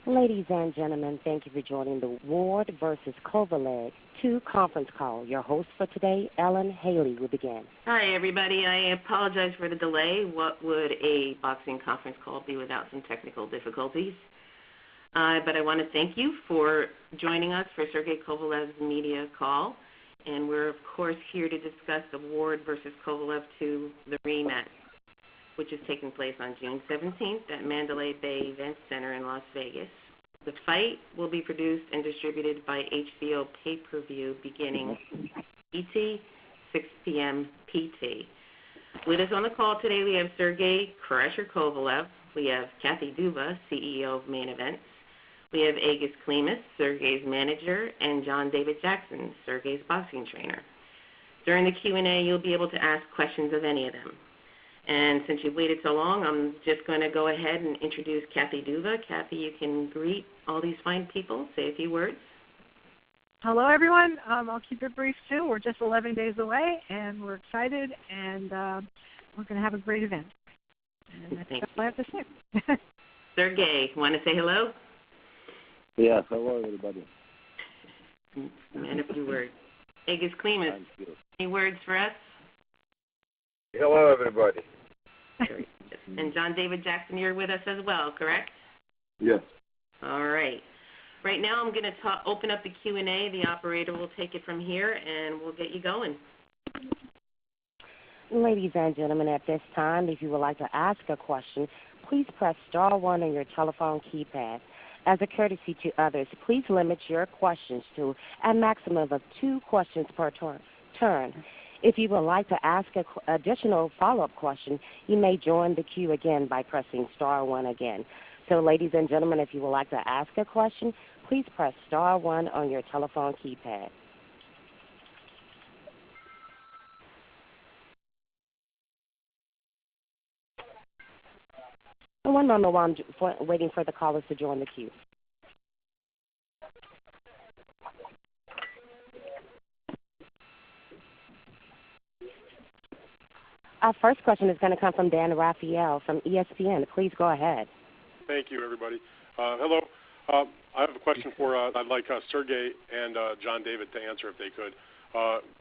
Ladies and gentlemen, thank you for joining the Ward versus Kovalev 2 conference call. Your host for today, Ellen Haley, will begin. Hi, everybody. I apologize for the delay. What would a boxing conference call be without some technical difficulties? But I want to thank you for joining us for Sergey Kovalev's media call. And we're, of course, here to discuss the Ward versus Kovalev 2, the rematch, which is taking place on June 17th at Mandalay Bay Event Center in Las Vegas. The fight will be produced and distributed by HBO pay-per-view beginning ET, 6 p.m. PT. With us on the call today, we have Sergey Kovalev. We have Kathy Duba, CEO of Main Events. We have Agus Klimas, Sergey's manager, and John David Jackson, Sergey's boxing trainer. During the Q&A, you'll be able to ask questions of any of them. And since you've waited so long, I'm just going to go ahead and introduce Kathy Duva. Kathy, you can greet all these fine people, say a few words. Hello, everyone. I'll keep it brief, too. We're just 11 days away, and we're excited, and we're going to have a great event. And that's all I have to say. Sergey, want to say hello? Yeah, hello, everybody. And a few words. Agus Klimas, any words for us? Hello, everybody. And John David Jackson, you're with us as well, correct? Yes. All right. Right now I'm going to open up the Q&A. The operator will take it from here, and we'll get you going. Ladies and gentlemen, at this time, if you would like to ask a question, please press star 1 on your telephone keypad. As a courtesy to others, please limit your questions to a maximum of 2 questions per turn. If you would like to ask an additional follow-up question, you may join the queue again by pressing star 1 again. So, ladies and gentlemen, if you would like to ask a question, please press star 1 on your telephone keypad. And one moment while I'm waiting for the callers to join the queue. Our first question is going to come from Dan Raphael from ESPN. Please go ahead. Thank you, everybody. Hello. I have a question for I'd like Sergey and John David to answer if they could.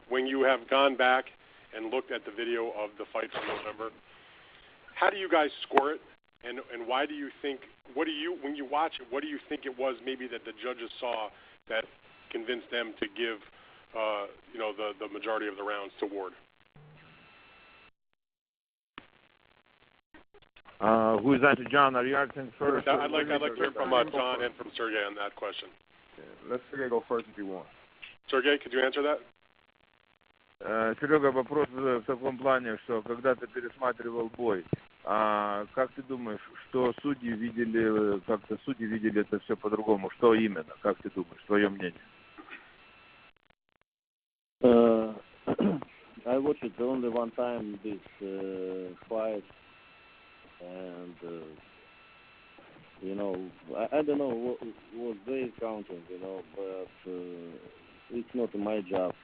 When you have gone back and looked at the video of the fight from November, how do you guys score it? And why do you think, when you watch it, what do you think it was maybe that the judges saw that convinced them to give, the majority of the rounds to Ward? Who's that? John? Are you answering first? I'd like to hear from John and from Sergey on that question. Yeah, let Sergey go first if you want. Sergey, could you answer that? Серега, вопрос в таком плане, что когда ты пересматривал бой, как ты думаешь, что судьи видели, как-то судьи видели это все по-другому? Что именно? Как ты думаешь? Твое мнение? I watched it only one time, this fight. And, I don't know what they counting, but it's not my job.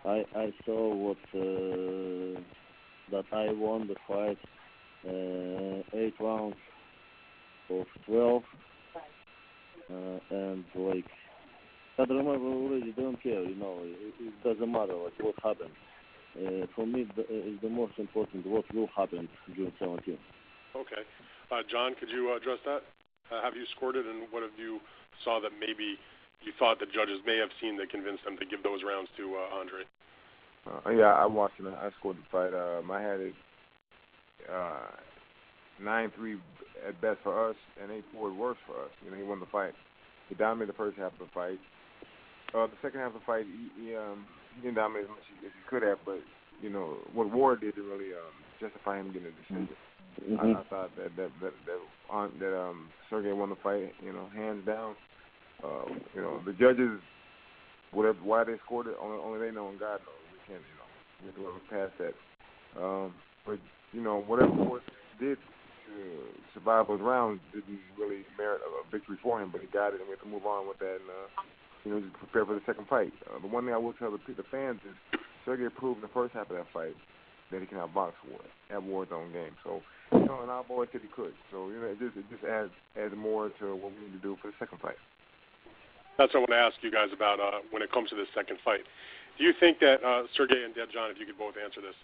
I saw what that I won the fight 8 rounds of 12, and I already don't care, it doesn't matter what happened. For me, it's the most important what will happen June 17th. Okay. John, could you address that? Have you scored it, and what have you saw that maybe you thought the judges may have seen that convinced them to give those rounds to Andre? Yeah, I watched it. I scored the fight. I had it 9-3 at best for us and 8-4 at worst for us. He won the fight. He dominated the first half of the fight. The second half of the fight, he didn't dominate as much as he could have, but, what Ward did to really justify him getting a decision. Mm-hmm. I thought that Sergey won the fight, hands down. The judges, why they scored it, only they know and God knows. We can't, we have to look past that. But whatever Ward did to survive those rounds didn't really merit a victory for him, but he got it, and we have to move on with that and just prepare for the second fight. The one thing I will tell the fans is Sergey proved in the first half of that fight that he can outbox at Warzone games. So, you know, and our boy said he could. So, you know, it just adds more to what we need to do for the second fight. That's what I want to ask you guys about when it comes to this second fight. Do you think that, Sergey and John, if you could both answer this,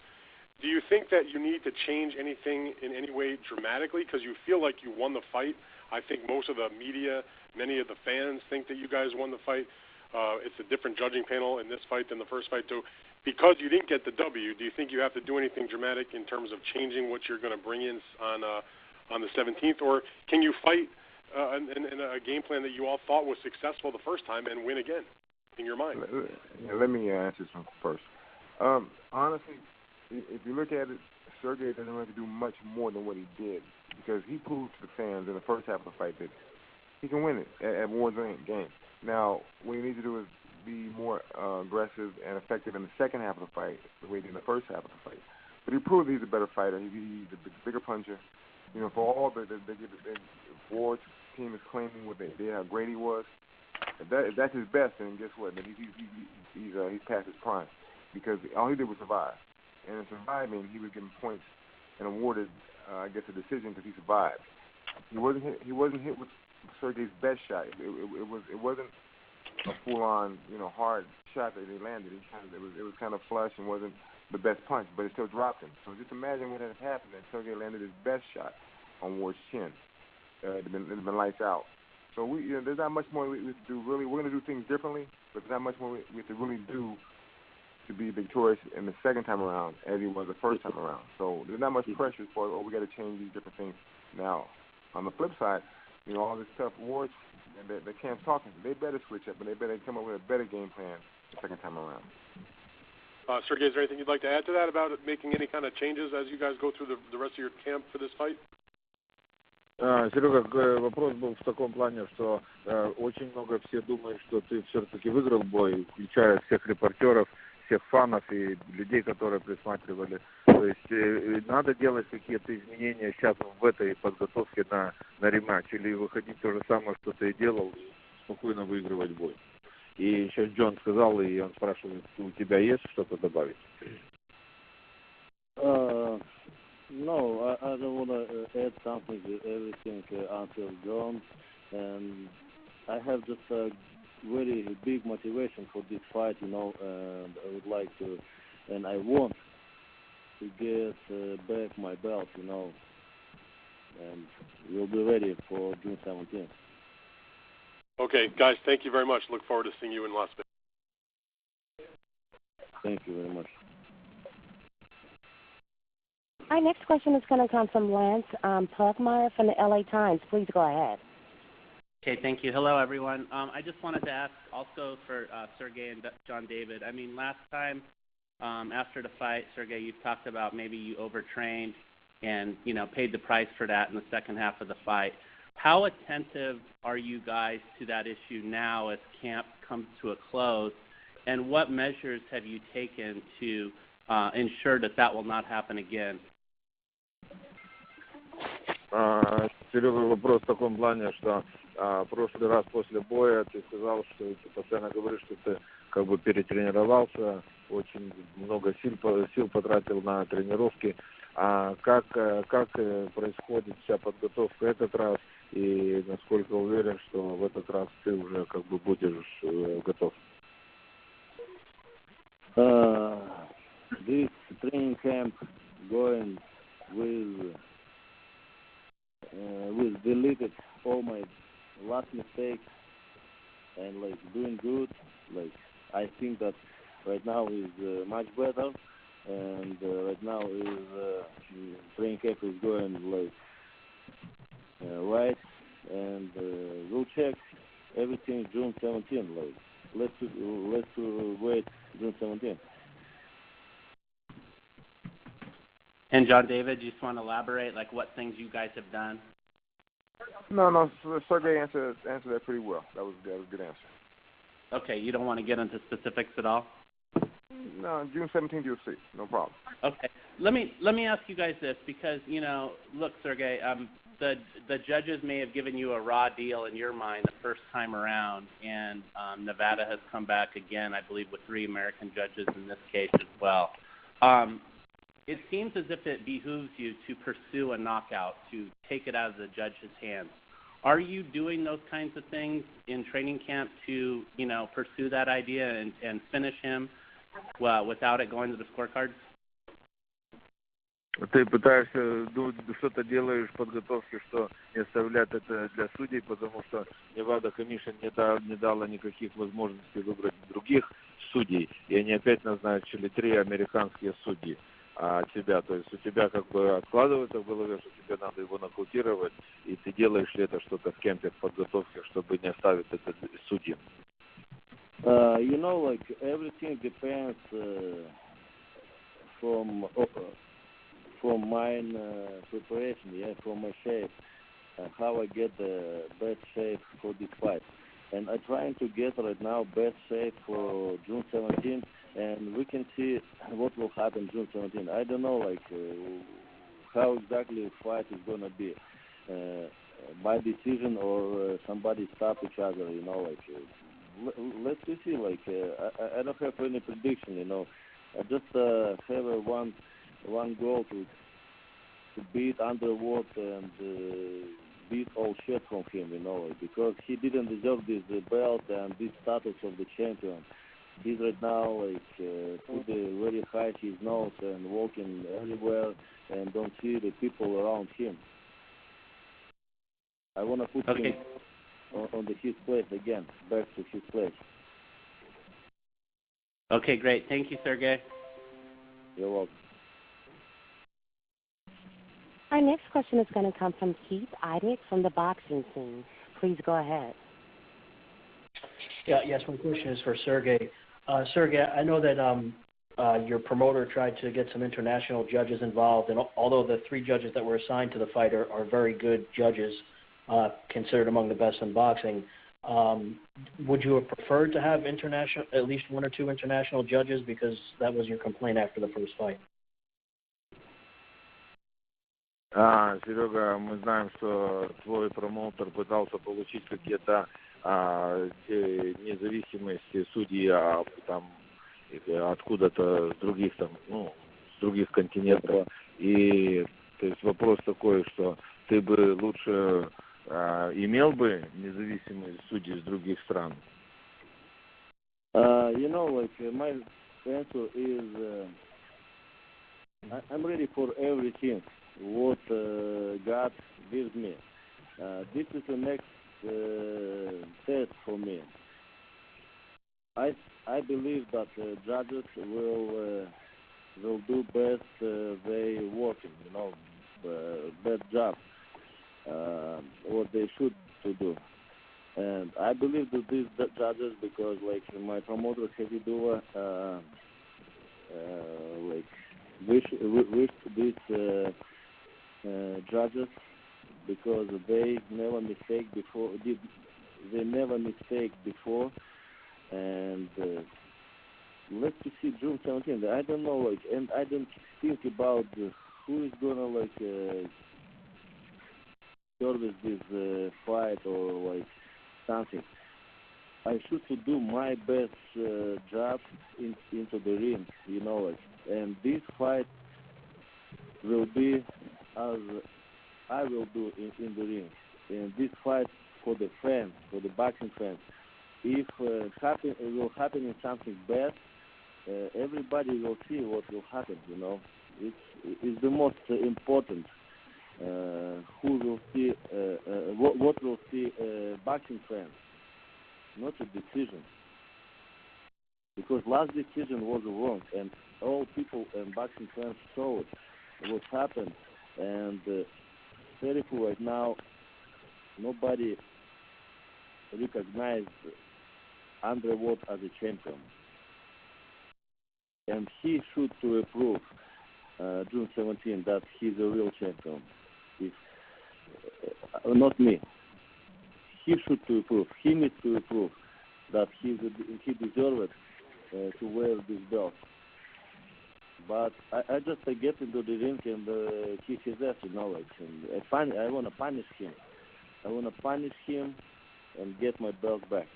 do you think that you need to change anything in any way dramatically because you feel like you won the fight? I think most of the media, many of the fans think that you guys won the fight. It's a different judging panel in this fight than the first fight. So because you didn't get the W, do you think you have to do anything dramatic in terms of changing what you're going to bring in on the 17th? Or can you fight in a game plan that you all thought was successful the first time and win again in your mind? Let me answer this one first. Honestly, if you look at it, Sergey doesn't have to do much more than what he did because he proved to the fans in the first half of the fight that he can win it at Warzone game. Now, what he needs to do is be more aggressive and effective in the second half of the fight the way he did in the first half of the fight. But he proved he's a better fighter. He's a bigger puncher. You know, for all the Ward's team is claiming what they did, how great he was. If that's his best, then guess what? He's past his prime because all he did was survive. And in surviving, he was given points and awarded, I guess, a decision because he survived. He wasn't hit with Sergey's best shot. It wasn't a full-on, you know, hard shot that he landed. It was kind of flush and wasn't the best punch, but it still dropped him. So just imagine what had happened that Sergey landed his best shot on Ward's chin. It'd been lights out. So there's not much more we have to do. Really, we're going to do things differently, but there's not much more we have to really do to be victorious in the second time around as he was the first time around. So there's not much pressure for, we got to change these different things now. On the flip side, you know, all this tough Wars, the camp's talking, they better switch up and they better come up with a better game plan the second time around. Sergey, is there anything you'd like to add to that about making any kind of changes as you guys go through the rest of your camp for this fight? Серега, вопрос был в таком плане, что очень много все думают, что ты все-таки выиграл бой, включая всех репортеров, всех фанов и людей, которые присматривали. То есть надо делать какие-то изменения сейчас в этой подготовке на рематч, или выходить то же самое, что ты делал, и спокойно выигрывать бой. И сейчас Джон сказал, и он спрашивает, у тебя есть что-то добавить? No, I don't want to add something to everything until John, and I have just a very big motivation for this fight, you know, and I would like to, and I want to get back my belt, you know, and we'll be ready for June 17th. Okay, guys, thank you very much. Look forward to seeing you in Las Vegas. Thank you very much. Our next question is going to come from Lance Pugmire from the LA Times. Please go ahead. Okay, thank you. Hello, everyone. I just wanted to ask also for Sergey and John David. I mean, last time after the fight, Sergey, you talked about maybe you overtrained and, you know, paid the price for that in the second half of the fight. How attentive are you guys to that issue now as camp comes to a close, and what measures have you taken to ensure that that will not happen again? Серега, вопрос в таком плане, что в прошлый раз после боя ты сказал, что ты постоянно говоришь, что ты как бы перетренировался, очень много сил потратил на тренировки. А как происходит вся подготовка этот раз, и насколько уверен, что в этот раз ты уже как бы будешь готов? This training camp going with deleted all my last mistakes and like doing good. Like I think that right now is much better, and right now is training camp is going like right, and we'll check everything June 17th. Like let's wait June 17th. And John David, you just want to elaborate, like what things you guys have done? No, Sergey answered that pretty well. That was a good answer. Okay, you don't want to get into specifics at all? No, June 17th you'll see. No problem. Okay. Let me ask you guys this, because, you know, look, Sergey, the judges may have given you a raw deal in your mind the first time around, and Nevada has come back again, I believe, with 3 American judges in this case as well. it seems as if it behooves you to pursue a knockout, to take it out of the judge's hands. Are you doing those kinds of things in training camp to, pursue that idea and finish him without it going to the scorecards? Ты пытаешься, что-то делаешь в подготовке, что не оставлять это для судей, потому что Невада Комиссия не дала никаких возможностей выбрать других судей, и они опять назначили 3 американские судьи от тебя. То есть у тебя как бы откладывается в голове, что тебе надо его нокаутировать, и ты делаешь ли это что-то в кемпе, в подготовке, чтобы не оставить это судьям. Everything depends from my preparation, from my shape, how I get the best shape for this fight. And I'm trying to get right now best shape for June 17th, and we can see what will happen June 17th. I don't know, how exactly the fight is going to be, by decision or somebody stop each other, let's see, I don't have any prediction, I just have one goal to beat Underwood and beat all shit from him, because he didn't deserve this belt and this status of the champion. He's right now put very high his nose and walking everywhere and don't see the people around him. I want to put him on his place again, back to his place. Okay, great. Thank you, Sergey. You're welcome. Our next question is going to come from Keith Idnick from the boxing scene. Please go ahead. Yes, my question is for Sergey. Sergey, I know that your promoter tried to get some international judges involved, and although the 3 judges that were assigned to the fight are very good judges, considered among the best in boxing, would you have preferred to have at least 1 or 2 international judges, because that was your complaint after the first fight? Серега, мы знаем, что твой промоутер пытался получить какие-то независимости судей там откуда-то с других континентов. И то есть вопрос такой, что ты бы лучше имел бы независимые судьи с других стран? My answer is I'm ready for everything. What God gives me. This is the next test for me. I believe that judges will do best they working, best job, what they should to do. And I believe that these judges, because my promoter Sergey Kovalev wish these judges, because they never mistake before, and let's see June 17th. I don't know, and I don't think about who is gonna service this fight or something. I should to do my best job into the ring, and this fight will be as I will do in the ring. And this fight for the fans, for the boxing fans. If it will happen in something bad, everybody will see what will happen. It's the most important. Who will see? What will see boxing fans? Not a decision. Because last decision was wrong, and all people and boxing fans saw it. What happened, and therefore right now nobody recognized Underwood as a champion, and he should to approve June 17 that he's a real champion. If not me, he should to approve. He needs to approve that he deserves to wear this belt. But I just get into the ring and kick his ass, and I want to punish him. I want to punish him and get my belt back.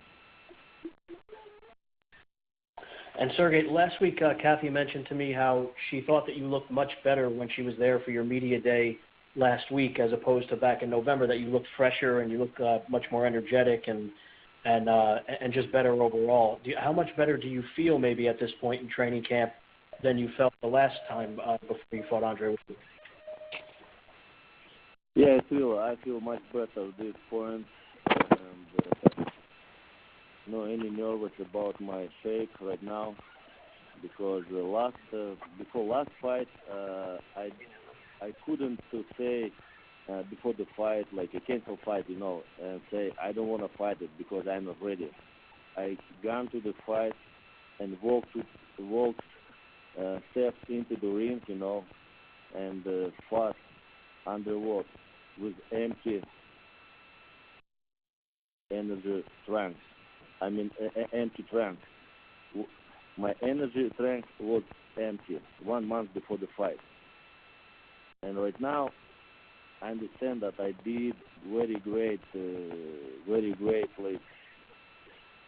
And Sergey, last week Kathy mentioned to me how she thought that you looked much better when she was there for your media day last week, as opposed to back in November. That you looked fresher and you looked much more energetic and just better overall. How much better do you feel maybe at this point in training camp than you felt the last time before you fought Andre? Yeah, I feel much better at this point, and no any nervous about my shape right now, because before last fight I couldn't to say before the fight, like a cancel fight, and say I don't want to fight it because I'm not ready. I gone to the fight and walked steps into the ring, and fought underwater with empty energy trunks. I mean, empty trunks. My energy trunk was empty 1 month before the fight, and right now I understand that I did very great like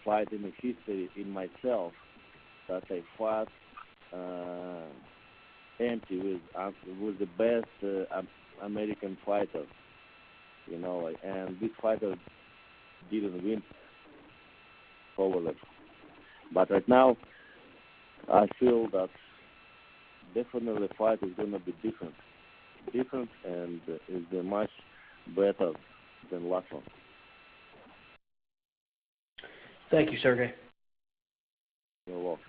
fight in the history in myself, that I fought empty with the best American fighter, and this fighter didn't win, Kovalev. But right now I feel that definitely the fight is going to be different and is much better than last one. Thank you, Sergey. You're welcome.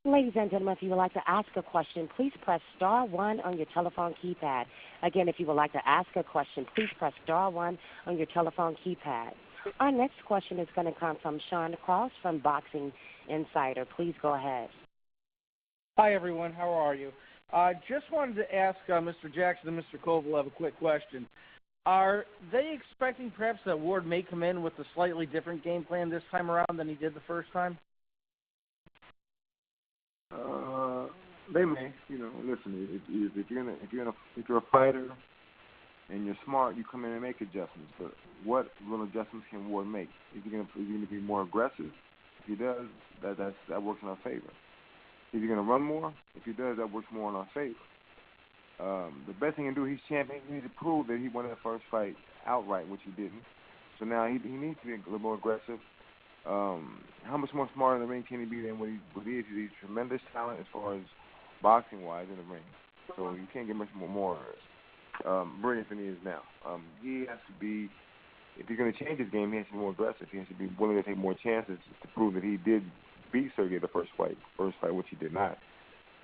Ladies and gentlemen, if you would like to ask a question, please press star 1 on your telephone keypad. Again, if you would like to ask a question, please press star 1 on your telephone keypad. Our next question is going to come from Sean Cross from Boxing Insider. Please go ahead. Hi, everyone. How are you? Just wanted to ask Mr. Jackson and Mr. Kovalev a quick question. Are they expecting perhaps that Ward may come in with a slightly different game plan this time around than he did the first time? They may. Listen, if you're a fighter and you're smart, you come in and make adjustments. But what little adjustments can Ward make? Is he going to be more aggressive? If he does, that works in our favor. Is he going to run more? If he does, that works more in our favor. The best thing he can do, he's champion. He needs to prove that he won that first fight outright, which he didn't. So now he needs to be a little more aggressive. How much more smarter in the ring can he be than what he is? He's tremendous talent as far as boxing-wise in the ring. So you can't get much more brilliant than he is now. He has to be, if he's going to change his game, he has to be more aggressive. He has to be willing to take more chances to prove that he did beat Sergey the first fight, which he did not.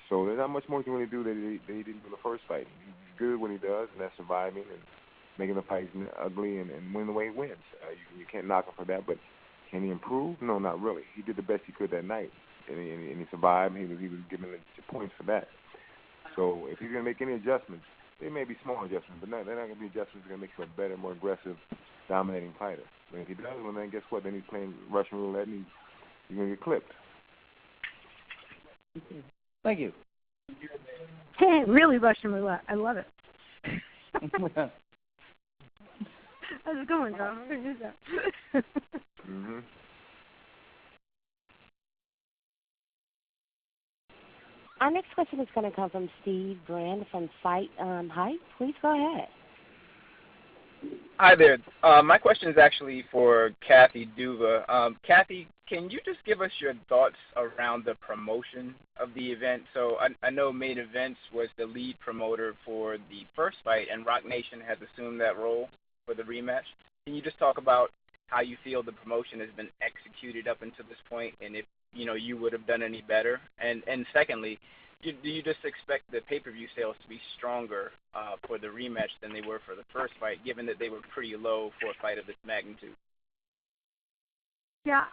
So there's not much more he can really do that he didn't do the first fight. He's good when he does, and that's surviving and making the fights ugly and winning the way he wins. You can't knock him for that, but can he improve? No, not really. He did the best he could that night, and he survived. He was given the points for that. So if he's going to make any adjustments, they may be small adjustments, but they're not going to be adjustments that are going to make him a better, more aggressive, dominating fighter. But if he does, well, then guess what? Then he's playing Russian roulette, and he's going to get clipped. Thank you. Really Russian roulette. I love it. How's it going, John? I'm going to use that. Mm-hmm. Our next question is going to come from Steve Brand from Fight Hype. Please go ahead. Hi there. My question is actually for Kathy Duva. Kathy, can you just give us your thoughts around the promotion of the event? So I know Main Events was the lead promoter for the first fight, and Rock Nation has assumed that role for the rematch. Can you just talk about how you feel the promotion has been executed up until this point, and if you would have done any better? And secondly, do you just expect the pay-per-view sales to be stronger for the rematch than they were for the first fight, given that they were pretty low for a fight of this magnitude? Yeah,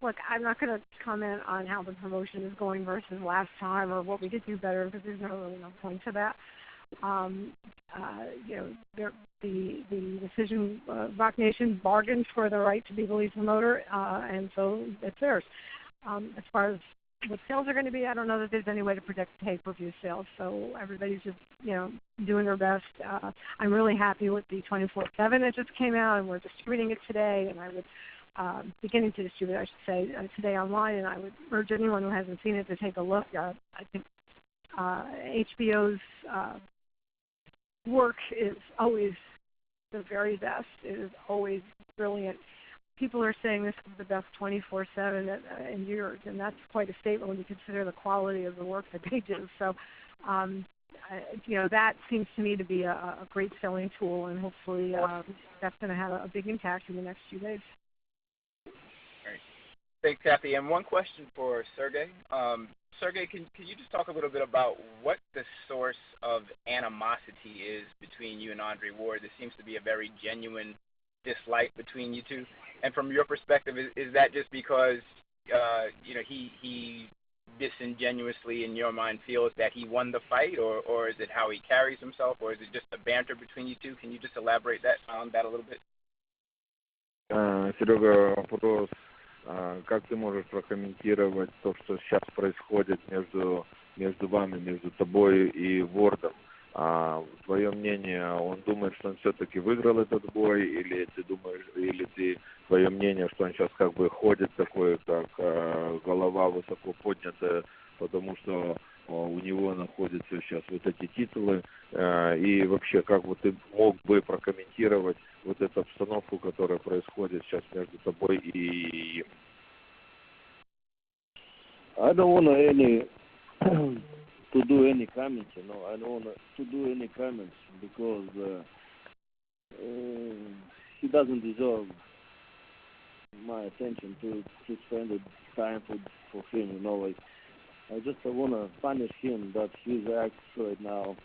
look, I'm not going to comment on how the promotion is going versus last time or what we could do better, because there's really no point to that. The decision, Rock Nation bargained for the right to be the lead promoter, and so it's theirs. As far as what sales are going to be, I don't know that there's any way to predict pay-per-view sales, so everybody's just, doing their best. I'm really happy with the 24/7 that just came out, and we're distributing it today, and I would beginning to distribute, I should say, today online, and I would urge anyone who hasn't seen it to take a look. I think HBO's work is always the very best. It is always brilliant. People are saying this is the best 24/7 in years, and that's quite a statement when you consider the quality of the work that they do. So, that seems to me to be a great selling tool, and hopefully that's going to have a big impact in the next few days. Great. Thanks, Kathy. And one question for Sergey. Sergey, can you just talk a little bit about what the source of animosity is between you and Andre Ward? There seems to be a very genuine dislike between you two. And from your perspective, is that just because he disingenuously, in your mind, feels that he won the fight, or is it how he carries himself, or is it just a banter between you two? Can you just elaborate on that a little bit? Серега, вопрос. Как ты можешь прокомментировать то, что сейчас происходит между вами, между тобой и Вордом? Твое мнение, он думает, что он все-таки выиграл этот бой, или твое мнение, что он сейчас как бы ходит такой, как голова высоко поднятая, потому что у него находятся сейчас вот эти титулы, и вообще, как бы ты мог бы прокомментировать вот эту обстановку, которая происходит сейчас между тобой и им? I don't want to do any comments, I don't want to do any comments because he doesn't deserve my attention to spend the time for him, I just want to punish him that his acts right now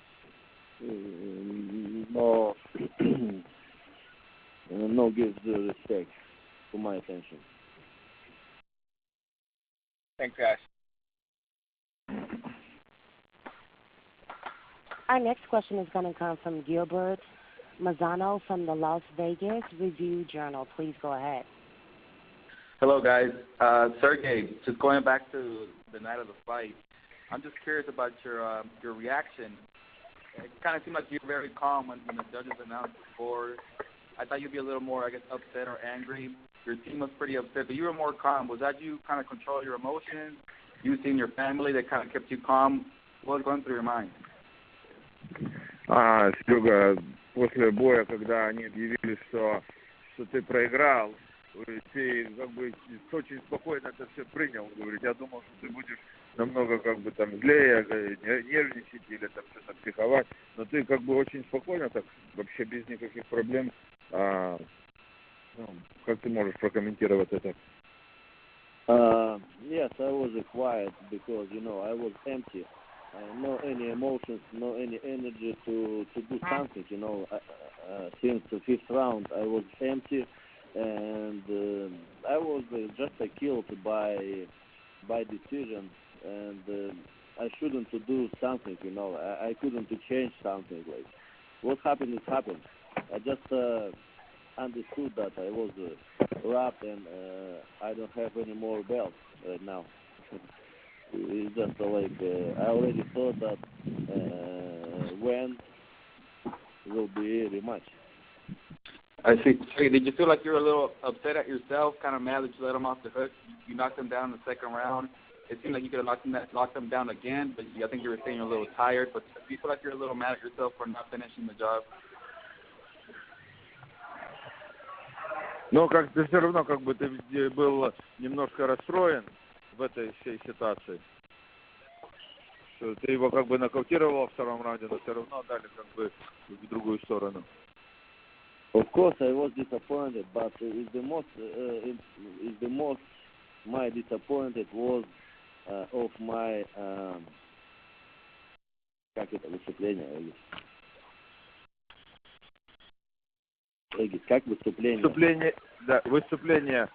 no gives the respect to my attention. Thanks, guys. Our next question is going to come from Gilbert Mazzano from the Las Vegas Review-Journal. Please go ahead. Hello, guys. Sergey, just going back to the night of the fight, I'm just curious about your reaction. It kind of seemed like you were very calm when the judges announced the score. I thought you'd be a little more, upset or angry. Your team was pretty upset, but you were more calm. Was that you kind of control your emotions? You seeing your family that kind of kept you calm? What was going through your mind? Серега, после боя, когда они объявили, что ты проиграл, ты как бы очень спокойно это все принял. Говорит, я думал, что ты будешь намного злее, нервничать или все так психовать, но ты как бы очень спокойно, так вообще без никаких проблем. Как ты можешь прокомментировать это? Yes, I was quiet because I was empty. No any emotions, no any energy to do something. Since the fifth round, I was empty, and I was just killed by decision, and I shouldn't do something. I couldn't change something. Like what happened is happened. I just understood that I was robbed, and I don't have any more belts right now. It's just I already thought that when will be a rematch. I see. Hey, did you feel like you were a little upset at yourself, kind of mad that you let him off the hook? You knocked him down in the second round. It seemed like you could have knocked him down again, but I think you were saying you're a little tired. But do you feel like you're a little mad at yourself for not finishing the job? Но ты все равно ты был немножко расстроен в этой всей ситуации. Что ты его нокаутировал в втором раунде, но все равно дали в другую сторону. Of course, I was disappointed, but the most my disappointed was of my как это выступление? Как выступление? Выступление,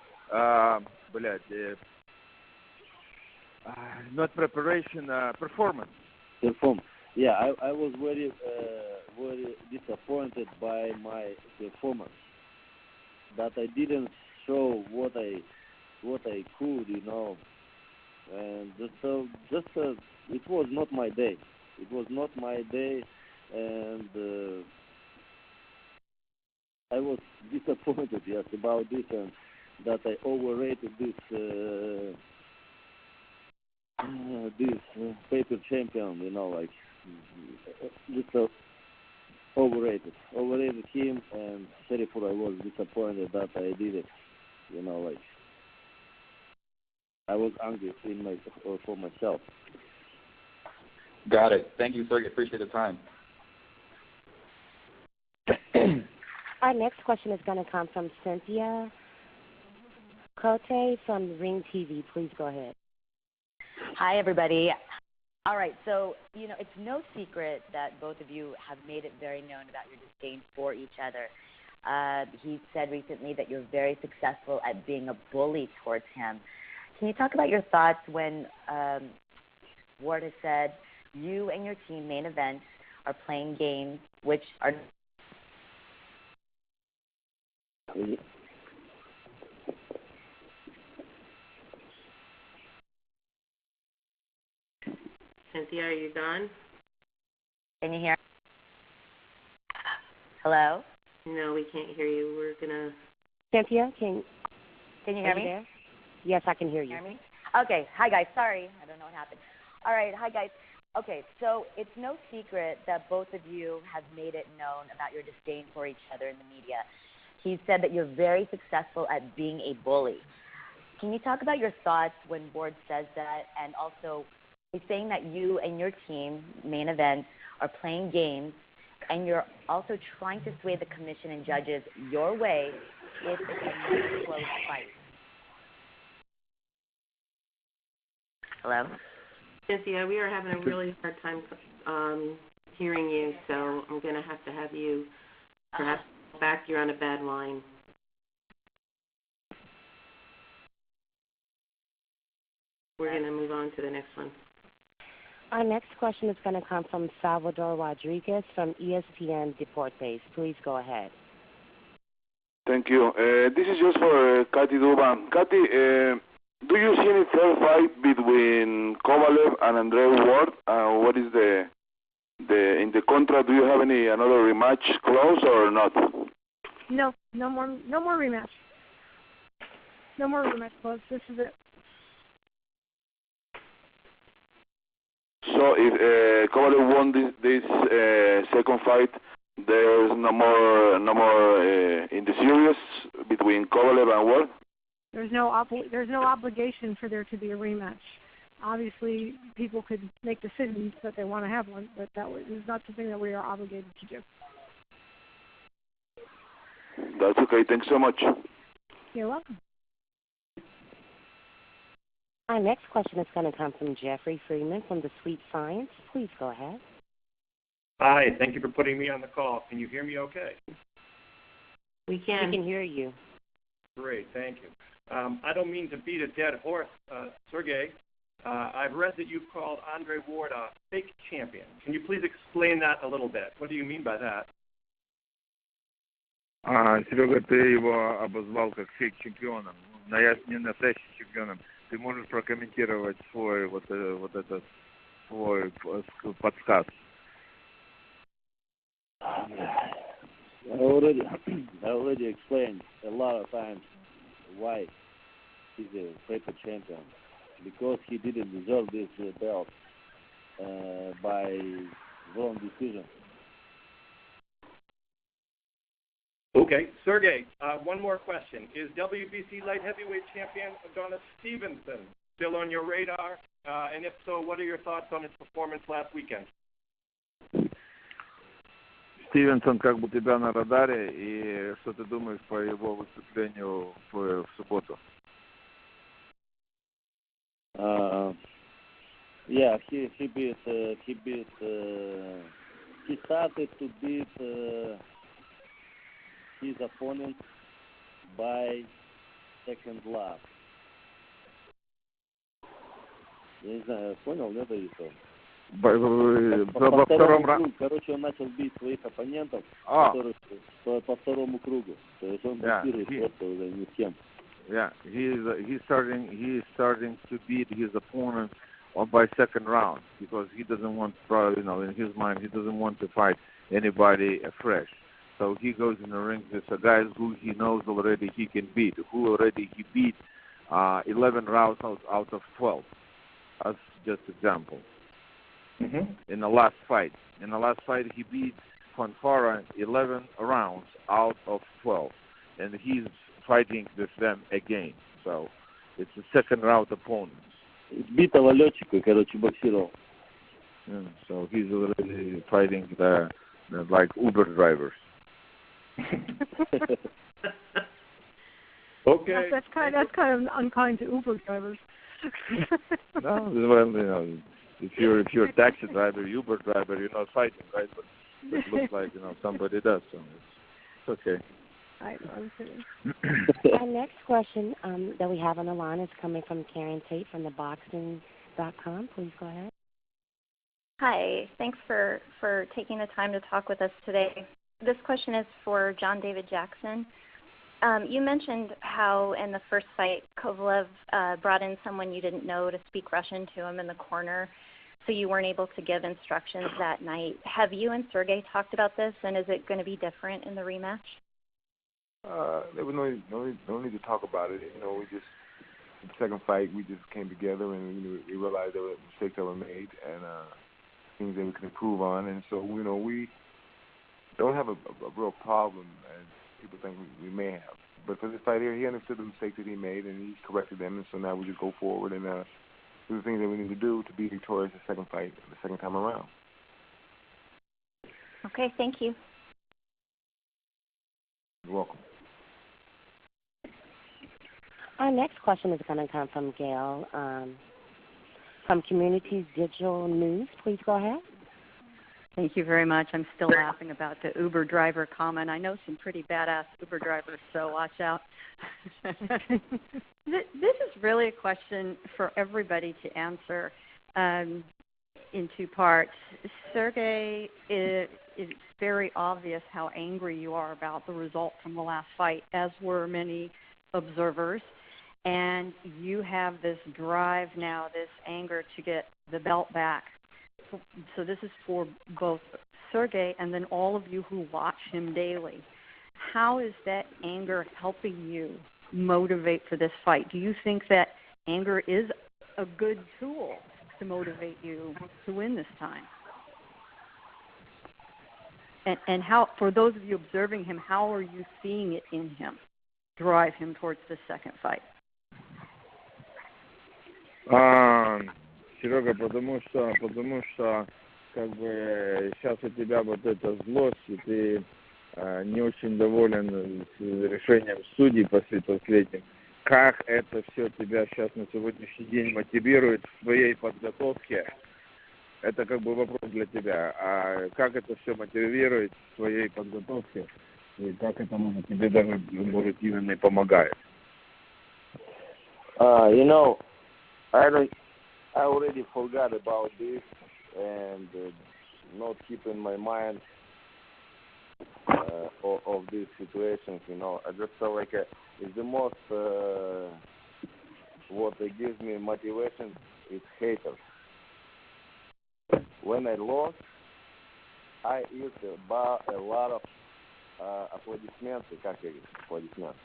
not preparation, performance. Yeah, I was very disappointed by my performance. That I didn't show what I could, and just it was not my day. It was not my day, and I was disappointed, yes, about this. And that I overrated this paper champion. You know, like just overrated him, and therefore I was disappointed that I did it. You know, like I was angry for myself. Got it. Thank you, Sergey. Appreciate the time. Our next question is going to come from Cynthia Cote from Ring TV. Please go ahead. Hi, everybody. All right, so, it's no secret that both of you have made it very known about your disdain for each other. He said recently that you're very successful at being a bully towards him. Can you talk about your thoughts when Ward has said you and your team main event are playing games which are... Cynthia, are you gone? Can you hear? Hello? No, we can't hear you. We're gonna. Cynthia, can you hear me? There? Yes, I can hear you. Hear me? Okay. Hi, guys. Sorry, I don't know what happened. All right. Hi, guys. Okay, so it's no secret that both of you have made it known about your disdain for each other in the media. He said that you're very successful at being a bully. Can you talk about your thoughts when Ward says that, and also he's saying that you and your team, main event, are playing games, and you're also trying to sway the commission and judges your way if it's a close fight. Hello? Cynthia, we are having a really hard time hearing you, so I'm going to have you perhaps back. You're on a bad line. We're going to move on to the next one. Our next question is going to come from Salvador Rodriguez from ESPN Deportes. Please go ahead. Thank you. This is just for Katy Duba. Katy, do you see any fair fight between Kovalev and Andre Ward? What is the in the contract? Do you have another rematch clause or not? No more rematch. No more rematch clause. This is it. So if Kovalev won this second fight, there's no more in the series between Kovalev and Ward? There's no obligation for there to be a rematch. Obviously, people could make decisions that they want to have one, but that is not something that we are obligated to do. That's okay. Thanks so much. You're welcome. Our next question is going to come from Jeffrey Freeman from The Sweet Science. Please go ahead. Hi. Thank you for putting me on the call. Can you hear me okay? We can. We can hear you. Great. Thank you. I don't mean to beat a dead horse, Sergey. I've read that you've called Andre Ward a fake champion. Can you please explain that a little bit? What do you mean by that? Серега, ты его обозвал как фейк-чемпионом, не настоящим чемпионом. Ты можешь прокомментировать свой этот свой подсказ? I already explained a lot of times why he's a paper champion, because he didn't deserve this belt by wrong decision. Okay, Sergey, one more question. Is WBC light heavyweight champion Adonis Stevenson still on your radar? And if so, what are your thoughts on his performance last weekend? Стивенсон как бы у тебя на радаре, и что ты думаешь по его выступлению в субботу? Yeah, he started to beat his opponent by second lap. Я не знаю, понял, нет, или что? Короче, он начал бить своих оппонентов, которые по второму кругу. То есть он боксирует просто уже ни с кем. Yeah, he's starting to beat his opponent by second round because he doesn't want, in his mind, he doesn't want to fight anybody fresh. So he goes in the ring with a guy who he knows already he can beat, who already he beat 11 rounds out of 12. That's just example. In the last fight. In the last fight, he beat Fonfara 11 rounds out of 12. And he's fighting with them again. So it's a second round opponent. Сбитого летчика, короче, боксировал. Yeah, so he's already fighting the like Uber drivers. Okay. That's kind of unkind to Uber drivers. No, well, if you're a taxi driver, Uber driver, you're not fighting, right? But it looks like somebody does, so it's okay. I'm kidding. Our next question that we have on the line is coming from Karen Tate from theboxing.com. Please go ahead. Hi. Thanks for taking the time to talk with us today. This question is for John David Jackson. You mentioned how in the first fight, Kovalev brought in someone you didn't know to speak Russian to him in the corner, so you weren't able to give instructions that night. Have you and Sergey talked about this, and is it going to be different in the rematch? There was no need to talk about it. We just, the second fight, we just came together and we realized there were mistakes that were made and things that we could improve on. And so, we don't have a real problem as people think we may have. But for this fight here, he understood the mistakes that he made and he corrected them. And so now we just go forward and do the things that we need to do to be victorious the second fight, the second time around. Okay, thank you. You're welcome. Our next question is going to come from Gail from Communities Digital News. Please go ahead. Thank you very much. I'm still laughing about the Uber driver comment. I know some pretty badass Uber drivers, so watch out. This is really a question for everybody to answer in two parts. Sergey, it's very obvious how angry you are about the result from the last fight, as were many observers. And you have this drive now, this anger to get the belt back. So this is for both Sergey and then all of you who watch him daily. How is that anger helping you motivate for this fight? Do you think that anger is a good tool to motivate you to win this time? And how, for those of you observing him, how are you seeing it in him, drive him towards the second fight? Серега, потому что как бы сейчас у тебя вот эта злость, и ты не очень доволен с решением судей последним. Как это все тебя сейчас на сегодняшний день мотивирует в твоей подготовке? Это как бы вопрос для тебя. А как это все мотивирует в твоей подготовке? И как это может тебе даже, может, именно и помогает? I already forgot about this and not keeping my mind of these situations. I just felt like it's the most what gives me motivation is haters. When I lost, I used a lot of applaudissements. Как я говорю, applaudissements.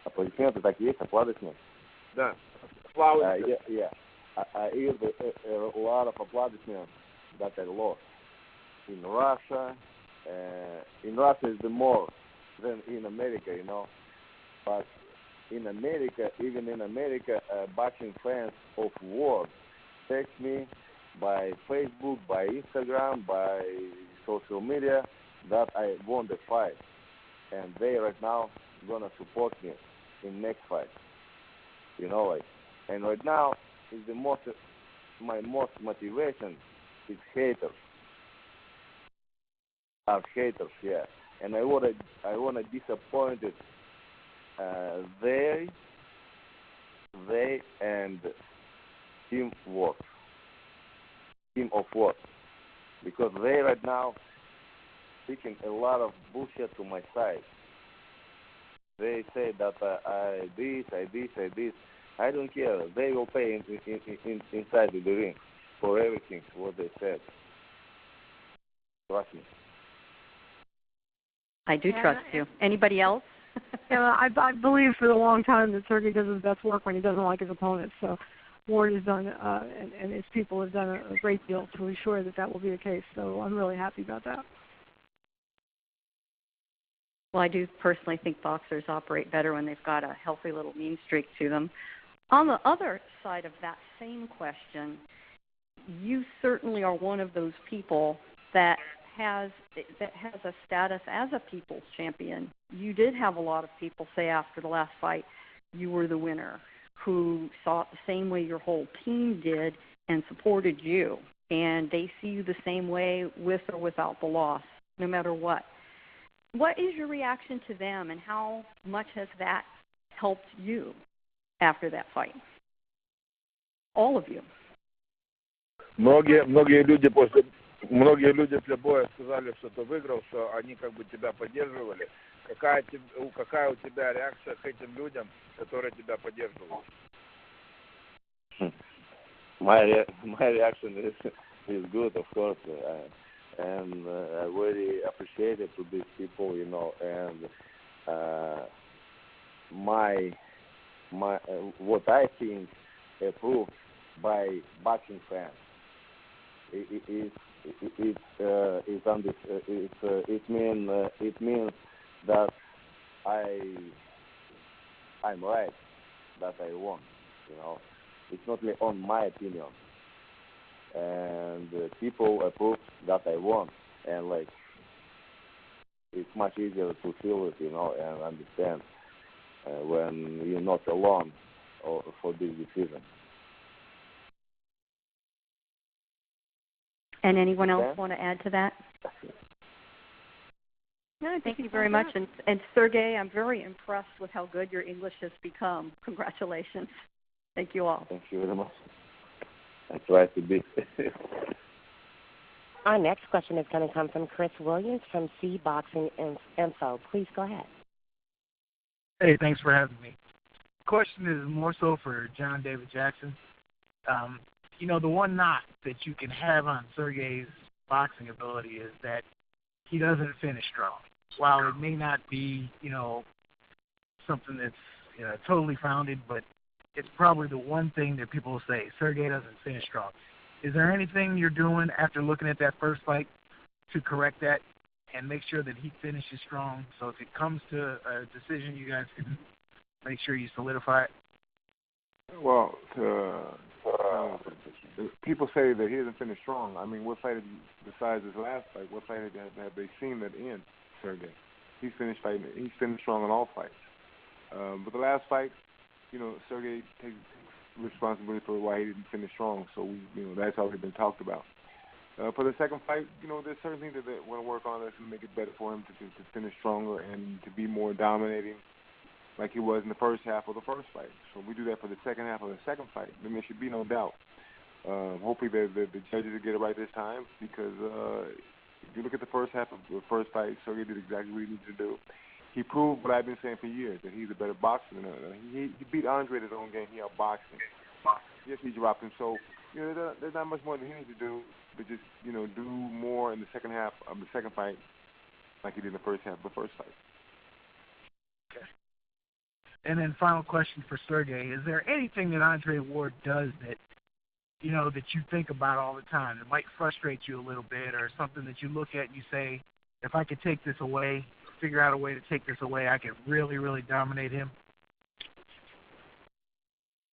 Аплодисменты, так есть, аплодисменты. Да. Yeah. I used a lot of applaudissements that I lost in Russia. In Russia is the more than in America, But in America, even in America, boxing fans of war text me by Facebook, by Instagram, by social media that I won the fight, and they right now gonna support me in next fight. And right now is my most motivation is haters. Are haters, yeah. And I wanna disappoint they and team of work, because they right now speaking a lot of bullshit to my side. They say that I this. I don't care. They will pay inside the ring for everything what they said. Trust me. I do trust you. Anybody else? I believe for a long time that Sergey does his best work when he doesn't like his opponents. So Ward has done, and his people have done a great deal to ensure that that will be the case. So I'm really happy about that. Well, I do personally think boxers operate better when they've got a healthy little mean streak to them. On the other side of that same question, you certainly are one of those people that has a status as a people's champion. You did have a lot of people say after the last fight you were the winner, who saw it the same way your whole team did and supported you. And they see you the same way with or without the loss, no matter what. What is your reaction to them, and how much has that helped you after that fight? All of you. Многие люди после боя сказали, что ты выиграл, что они как бы тебя поддерживали. Какая у тебя реакция к этим людям, которые тебя поддерживают? My reaction is good, of course, and I really appreciate it to these people, you know, and what I think approved by boxing fans. It means that I'm right, that I won. You know, it's not on my opinion, and people approve that I won, and like it's much easier to feel it, you know, and understand when you're not alone for this decision. And anyone else want to add to that? No, thank you very much. And Sergey, I'm very impressed with how good your English has become. Congratulations. Thank you all. Thank you very much. I try to be. Our next question is going to come from Chris Williams from C Boxing Info. Please go ahead. Hey, thanks for having me. The question is more so for John David Jackson. You know, the one knock that you can have on Sergey's boxing ability is that he doesn't finish strong. While it may not be, you know, something that's totally founded, but it's probably the one thing that people will say, Sergey doesn't finish strong. Is there anything you're doing after looking at that first fight to correct that and make sure that he finishes strong, so if it comes to a decision, you guys can make sure you solidify it? Well, people say that he doesn't finish strong. I mean, what fight, besides his last fight, what fight have they seen that end, Sergey? He's finished strong in all fights. But the last fight, you know, Sergey takes responsibility for why he didn't finish strong. So that's already been talked about. For the second fight, you know, there's certain things that they want to work on that's going to make it better for him to finish stronger and to be more dominating, like he was in the first half of the first fight. So we do that for the second half of the second fight, then there should be no doubt. Hopefully the judges will get it right this time, because if you look at the first half of the first fight, Sergey did exactly what he needed to do. He proved what I've been saying for years, that he's a better boxer than he beat Andre at his own game. He outboxed him. Yes, he dropped him. So, you know, there's not much more that he needs to do, but just, you know, do more in the second half of the second fight like he did in the first half of the first fight. Okay. And then final question for Sergey. Is there anything that Andre Ward does that, you know, that you think about all the time that might frustrate you a little bit, or something that you look at and you say, if I could take this away, figure out a way to take this away, I could really, really dominate him?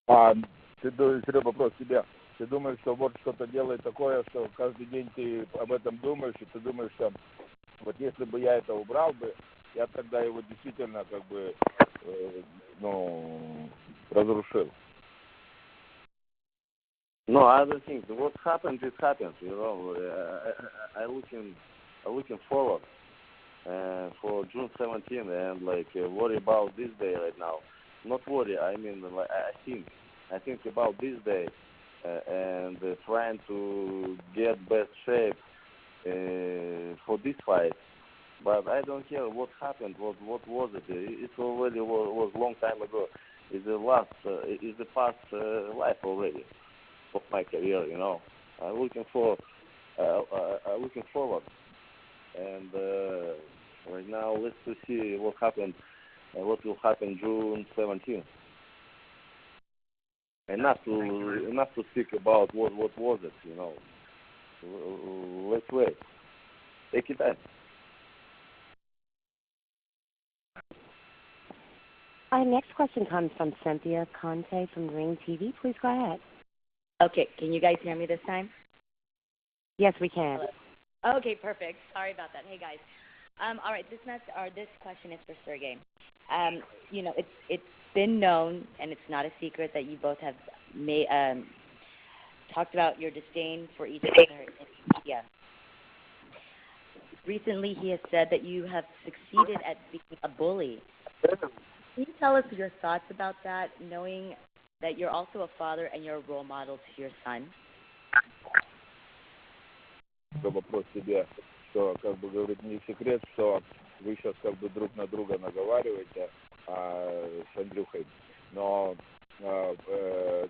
Серега, вопрос тебе. Ты думаешь, что вот что-то делает такое, что каждый день ты об этом думаешь, и ты думаешь, что вот если бы я это убрал бы, я тогда его действительно как бы, разрушил? No, I don't think. What happens, it happens. You know, I looking forward for June 17th, and like worry about this day right now. Not worry. I mean, like, I think about this day and trying to get best shape for this fight. But I don't care what happened. What was it? It already was a long time ago. It's the past life already of my career. You know, I'm looking forward And right now, let's see what happened. What will happen June 17th? Enough to speak about what was it. Let's wait. Take your time. Our next question comes from Cynthia Conte from Ring TV. Please go ahead. Okay, can you guys hear me this time? Yes, we can. Okay, perfect. Sorry about that. Hey, guys. All right, this question is for Sergey. It's been known, and it's not a secret, that you both have talked about your disdain for each other in the media. Recently, he has said that you have succeeded at being a bully. Can you tell us your thoughts about that, knowing that you're also a father and you're a role model to your son? Вопрос тебе, что говорит не секрет, что вы сейчас друг на друга наговариваете с Андрюхой, но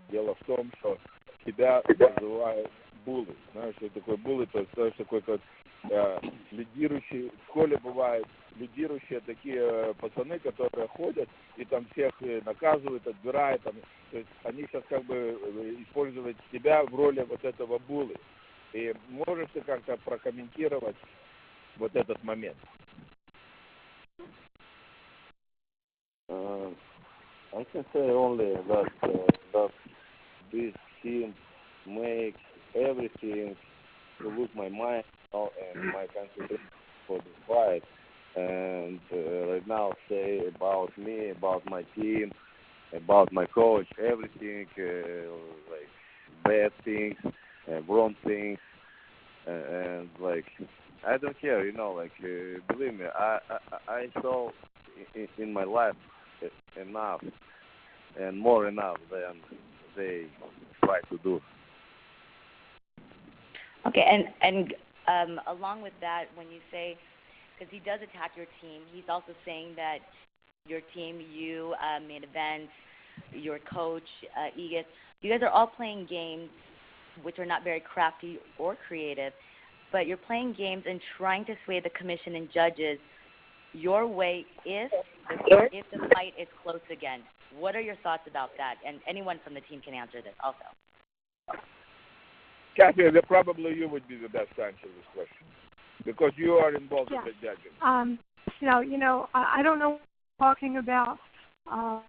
дело в том, что тебя называют буллой. Знаешь, что такое буллой? То есть, знаешь, такой как лидирующий, в школе бывают лидирующие такие пацаны, которые ходят и там всех наказывают, отбирают. Там, то есть они сейчас используют тебя в роли вот этого буллы. И можешь ты как-то прокомментировать вот этот момент? I can say only that this team makes everything to lose my mind and my concentration for the fight. And right now, say about me, about my team, about my coach, everything like bad things, wrong things, and like I don't care, believe me, I saw in my life enough and more enough than they try to do. Okay, and along with that, when you say, because he does attack your team, he's also saying that your team, you, main event, your coach, Egis, you guys are all playing games which are not very crafty or creative, but you're playing games and trying to sway the commission and judges your way if the fight is close again. What are your thoughts about that? And anyone from the team can answer this also. Kathy, probably you would be the best to answer this question because you are involved in the judging. I don't know what you're talking about. I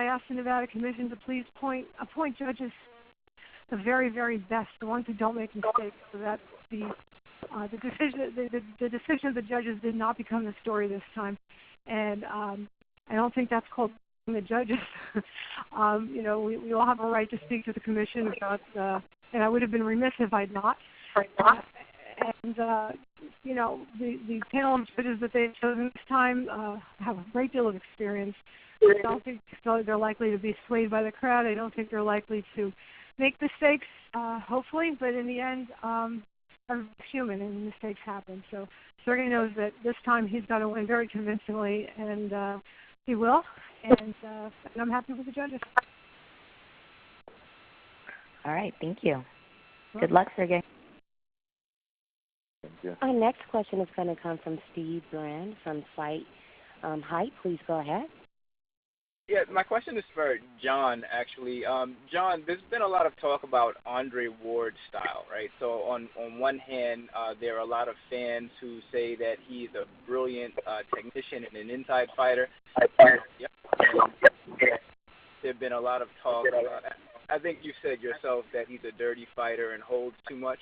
asked the Nevada Commission to please appoint judges, the very, very best, the ones who don't make mistakes, so that the decision of the judges did not become the story this time. And I don't think that's called the judges. We all have a right to speak to the commission about, and I would have been remiss if I'd not. The panel of judges that they've chosen this time have a great deal of experience. I don't think they're likely to be swayed by the crowd. I don't think they're likely to make mistakes, hopefully, but in the end, everybody's human and mistakes happen. So Sergey knows that this time he's got to win very convincingly, and he will, and I'm happy with the judges. All right, thank you. Good luck, Sergey. Thank you. Our next question is going to come from Steve Brand from Site Height. Please go ahead. Yeah, my question is for John, actually. John, there's been a lot of talk about Andre Ward's style, right? So on one hand, there are a lot of fans who say that he's a brilliant technician and an inside fighter. Yep. There's been a lot of talk. I think you said yourself that he's a dirty fighter and holds too much.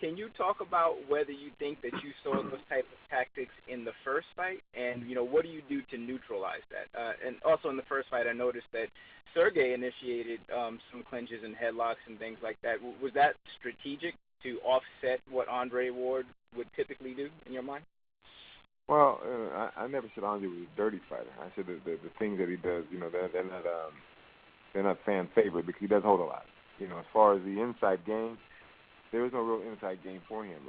Can you talk about whether you think that you saw those type of tactics in the first fight, and what do you do to neutralize that? And also in the first fight, I noticed that Sergey initiated some clinches and headlocks and things like that. Was that strategic to offset what Andre Ward would typically do in your mind? Well, I never said Andre was a dirty fighter. I said the things that he does, they're not fan favorite because he does hold a lot. As far as the inside game, there is no real inside game for him.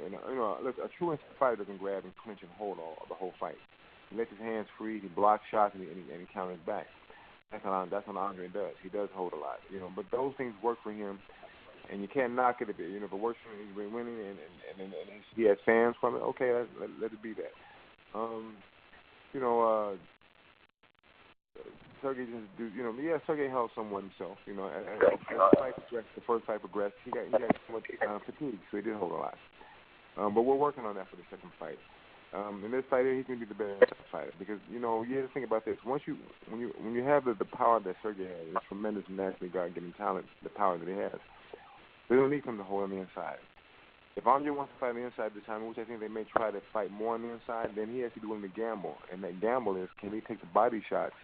Look, a true inside fighter doesn't grab and clinch and hold the whole fight. He lets his hands free, he blocks shots, and he counters back. That's what Andre does. He does hold a lot. But those things work for him and you can't knock it if it, if it works for him, he's been winning, and he has fans from it. Okay, let it be that. Sergey Sergey held somewhat himself. As the first fight progressed, he got somewhat fatigued, so he did hold a lot. But we're working on that for the second fight. In this fight, he can be the better fighter because you have to think about this. When you have the power that Sergey has, this tremendous nationally God-given talent, the power that he has, they don't need him to hold on the inside. If Andre wants to fight on the inside this time, which I think they may try to fight more on the inside, then he has to be willing to gamble, and that gamble is can he take the body shots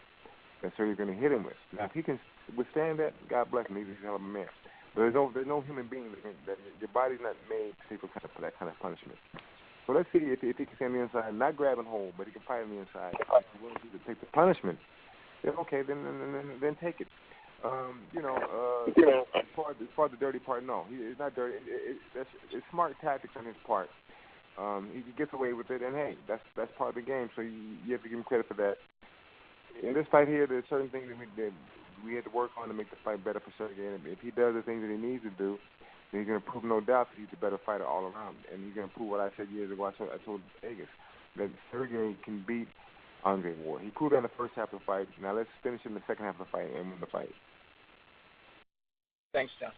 that Sergey's going to hit him with. Now, if he can withstand that, God bless him, he's a hell of a man. But there's no human being that your body's not made to take for that kind of punishment. So let's see if he can stand on the inside, not grab and hold, but he can fight on the inside. If he's willing to take the punishment, then okay, then take it. As far as the dirty part, no, it's not dirty. It's smart tactics on his part. He gets away with it, and hey, that's part of the game. So you have to give him credit for that. In this fight here, there's certain things that we had to work on to make the fight better for Sergey. And if he does the things that he needs to do, then he's going to prove no doubt that he's a better fighter all around. And he's going to prove what I said years ago. I told Vegas that Sergey can beat Andre Ward. He proved that in the first half of the fight. Now let's finish in the second half of the fight and win the fight. Thanks, John.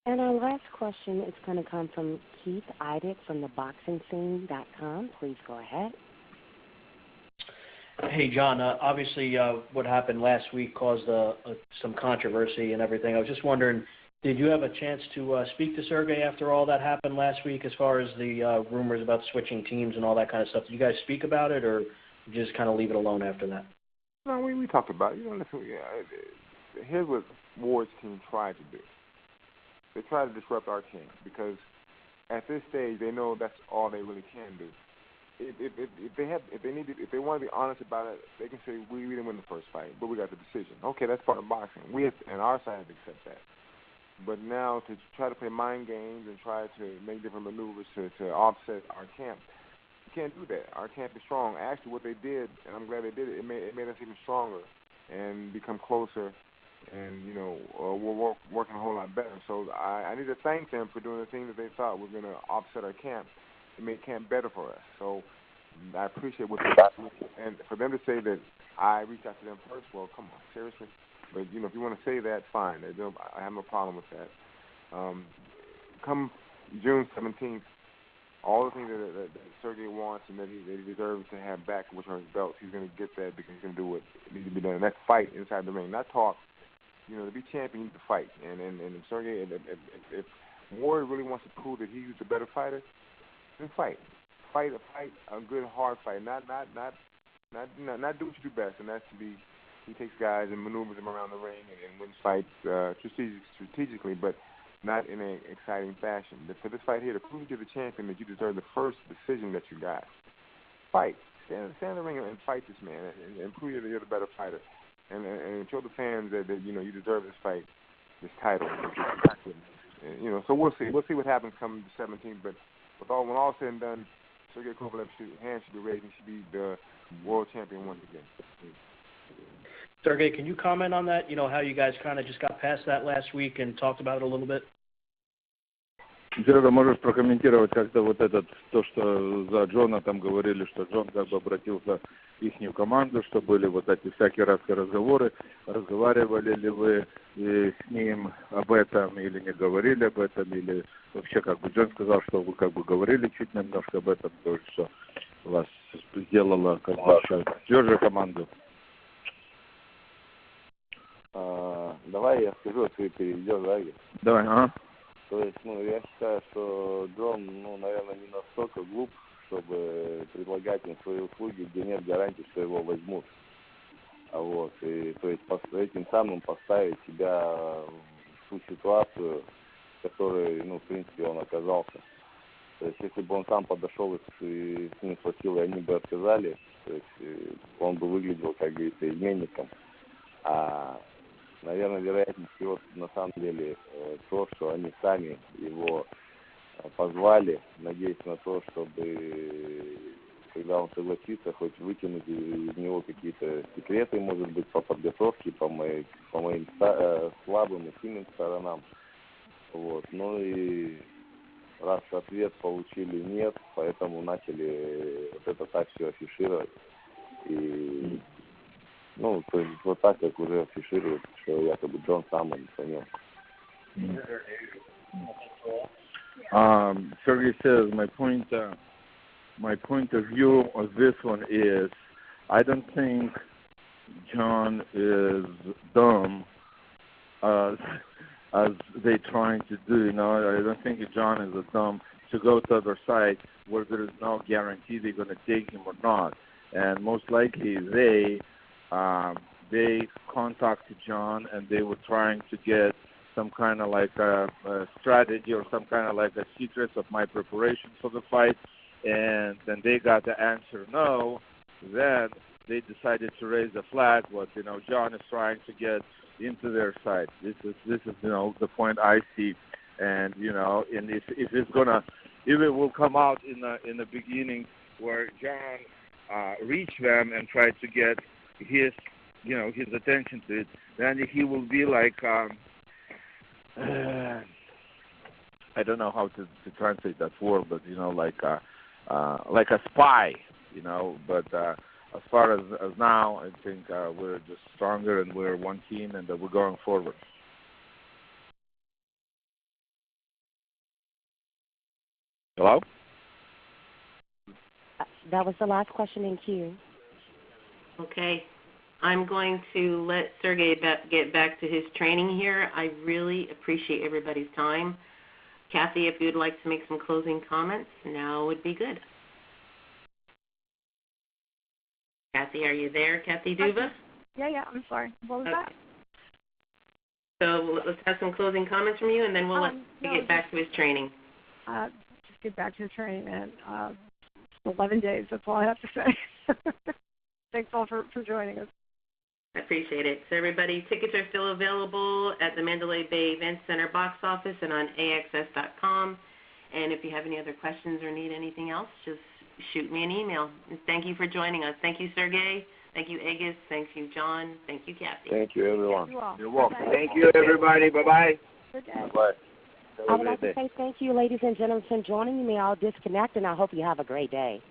And our last question is going to come from Keith Idett from theboxingscene.com. Please go ahead. Hey, John. Obviously, what happened last week caused some controversy and everything. I was just wondering, did you have a chance to speak to Sergey after all that happened last week as far as the rumors about switching teams and all that kind of stuff? Did you guys speak about it, or you just kind of leave it alone after that? No, we talked about it. Listen, here's what Ward's team tried to do. They try to disrupt our team because at this stage they know that's all they really can do. If they want to be honest about it, they can say we didn't win the first fight, but we got the decision. Okay, that's part of boxing. We have to, and our side have to accept that. But now to try to play mind games and try to make different maneuvers to offset our camp, you can't do that. Our camp is strong. Actually, what they did, and I'm glad they did it, it made us even stronger and become closer. And, we're working a whole lot better. So I need to thank them for doing the thing that they thought was going to offset our camp and make camp better for us. So I appreciate what they did. And for them to say that I reached out to them first, well, come on, seriously? But, if you want to say that, fine. I have no problem with that. Come June 17th, all the things that Sergey wants and that he deserves to have back, which are his belts, he's going to get that because he's going to do what needs to be done. And that's fight inside the ring, not talk. To be champion, you need to fight. And Sergey, if Ward really wants to prove that he's the better fighter, then fight. Fight a good, hard fight. Not do what you do best, and that's he takes guys and maneuvers them around the ring and wins fights strategically, but not in an exciting fashion. For this fight here, to prove to the champion that you deserve the first decision that you got, fight. Stand in the ring and fight this man and prove that you're the better fighter. And show the fans that you deserve this fight, this title. So we'll see. We'll see what happens come the 17th. But when all said and done, Sergey Kovalev's hand should be raised and should be the world champion once again. Sergey, can you comment on that? How you guys kind of just got past that last week and talked about it a little bit? Серега, можешь прокомментировать как-то то, что за Джона там говорили, что Джон как бы обратился в ихнюю команду, что были эти всякие разговоры. Разговаривали ли вы с ним об этом или не говорили об этом, или вообще Джон сказал, что вы говорили чуть немножко об этом, то, что вас сделало тверже команду. Давай я скажу, ты перейдешь, да? Давай, ага. То есть, я считаю, что Джон, наверное, не настолько глуп, чтобы предлагать им свои услуги, где нет гарантии, что его возьмут. И то есть этим самым поставить себя в ту ситуацию, в которой, в принципе, он оказался. То есть, если бы он сам подошел и с ним спросил, и они бы отказали, то есть он бы выглядел, как говорится, изменником. Наверное, вероятнее всего, на самом деле, то, что они сами его позвали, надеясь на то, чтобы когда он согласится хоть выкинуть из него какие-то секреты, может быть, по подготовке, по моим слабым и сильным сторонам. Вот. Ну и раз ответ получили нет, поэтому начали вот это так все афишировать. И, ну, то есть вот так, как уже афишируют, что якобы Джон сам он понял. Sergey says my point of view of this one is I don't think John is dumb as they trying to do. You know, I don't think John is dumb to go to the other side where there is no guarantee they're going to take him or not. And most likely they contacted John and they were trying to get some kind of like a strategy or some kind of like a secret of my preparation for the fight, and then they got the answer no. Then they decided to raise the flag. What John is trying to get into their side. This is the point I see, and and if it will come out in the beginning where John reach them and try to get his attention to it, then he will be like. I don't know how to translate that word, but like a spy, But as far as now, I think we're just stronger and we're one team and we're going forward. Hello? That was the last question in queue. Okay. I'm going to let Sergey get back to his training here. I really appreciate everybody's time. Kathy, if you'd like to make some closing comments, now would be good. Kathy, are you there? Kathy Duva? Yeah, I'm sorry. What was that? So let's have some closing comments from you, and then we'll let him get back to his training. Just get back to the training, man. 11 days, that's all I have to say. Thanks all for joining us. I appreciate it. So everybody, tickets are still available at the Mandalay Bay Event Center box office and on AXS.com. And if you have any other questions or need anything else, just shoot me an email. And thank you for joining us. Thank you, Sergey. Thank you, Aegis. Thank you, John. Thank you, Kathy. Thank you, everyone. Thank you all. You're welcome. Thank you, everybody. Bye-bye. Good day. Bye. I would like to say thank you, ladies and gentlemen, for joining me. I'll disconnect, and I hope you have a great day.